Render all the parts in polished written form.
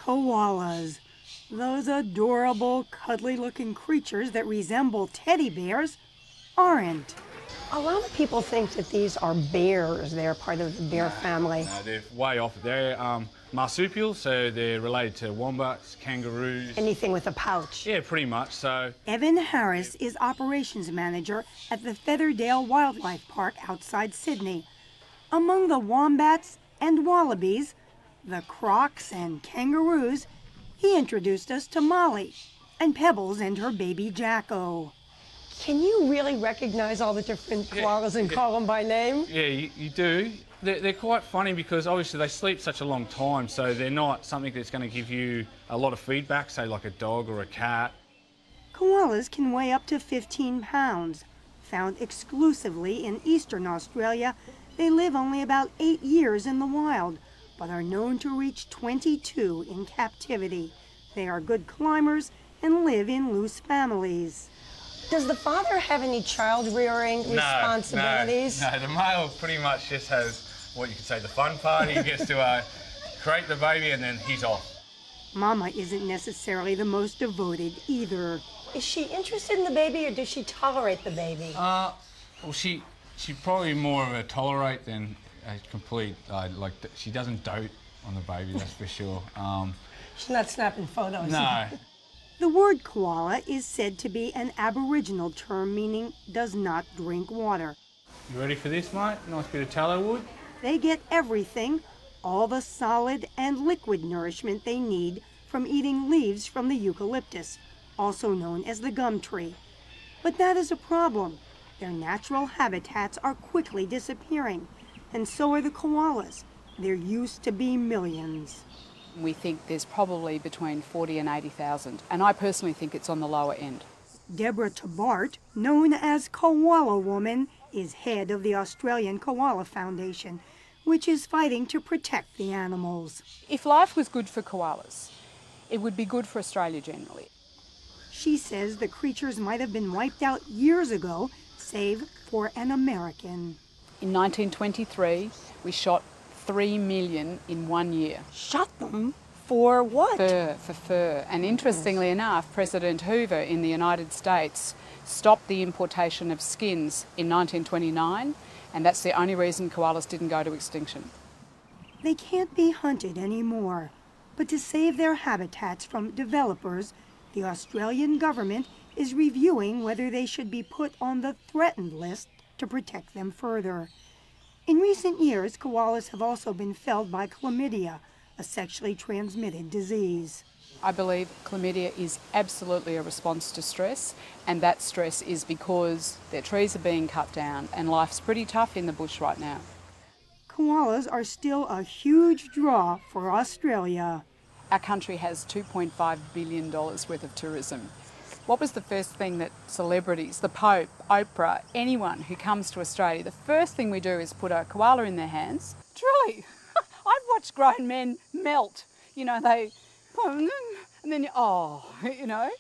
Koalas. Those adorable, cuddly-looking creatures that resemble teddy bears aren't. A lot of people think that these are bears. They're part of the bear family. No, they're way off. They're marsupials, so they're related to wombats, kangaroos. Anything with a pouch. Yeah, pretty much. So Evan Harris is operations manager at the Featherdale Wildlife Park outside Sydney. Among the wombats and wallabies, the crocs and kangaroos, he introduced us to Molly and Pebbles and her baby Jacko. Can you really recognize all the different koalas and call them by name? yeah, you do. They're quite funny because obviously they sleep such a long time, so they're not something that's going to give you a lot of feedback, say like a dog or a cat. Koalas can weigh up to 15 pounds. Found exclusively in eastern Australia, they live only about 8 years in the wild, but are known to reach 22 in captivity. They are good climbers and live in loose families. Does the father have any child-rearing responsibilities? No, the male pretty much just has what you could say the fun part. He gets to create the baby and then he's off. Mama isn't necessarily the most devoted either. Is she interested in the baby or does she tolerate the baby? Well, she probably more of a tolerate than a complete, she doesn't dote on the baby, that's for sure. She's not snapping photos. No. The word koala is said to be an Aboriginal term meaning does not drink water. You ready for this, mate? Nice bit of tallow wood. They get everything, all the solid and liquid nourishment they need from eating leaves from the eucalyptus, also known as the gum tree. But that is a problem. Their natural habitats are quickly disappearing, and so are the koalas. There used to be millions. We think there's probably between 40 and 80,000, and I personally think it's on the lower end. Deborah Tabart, known as Koala Woman, is head of the Australian Koala Foundation, which is fighting to protect the animals. If life was good for koalas, it would be good for Australia generally. She says the creatures might have been wiped out years ago, save for an American. In 1923, we shot 3 million in 1 year. Shot them? For what? For fur. And interestingly enough, President Hoover in the United States stopped the importation of skins in 1929, and that's the only reason koalas didn't go to extinction. They can't be hunted anymore, but to save their habitats from developers, the Australian government is reviewing whether they should be put on the threatened list to protect them further. In recent years, koalas have also been felled by chlamydia, a sexually transmitted disease. I believe chlamydia is absolutely a response to stress, and that stress is because their trees are being cut down and life's pretty tough in the bush right now. Koalas are still a huge draw for Australia. Our country has $2.5 billion worth of tourism. What was the first thing that celebrities, the Pope, Oprah, anyone who comes to Australia, the first thing we do is put a koala in their hands? Truly, I've watched grown men melt. You know, they, and then, you know.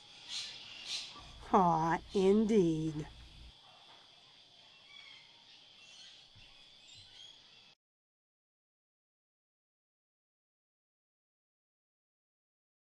Ah, indeed.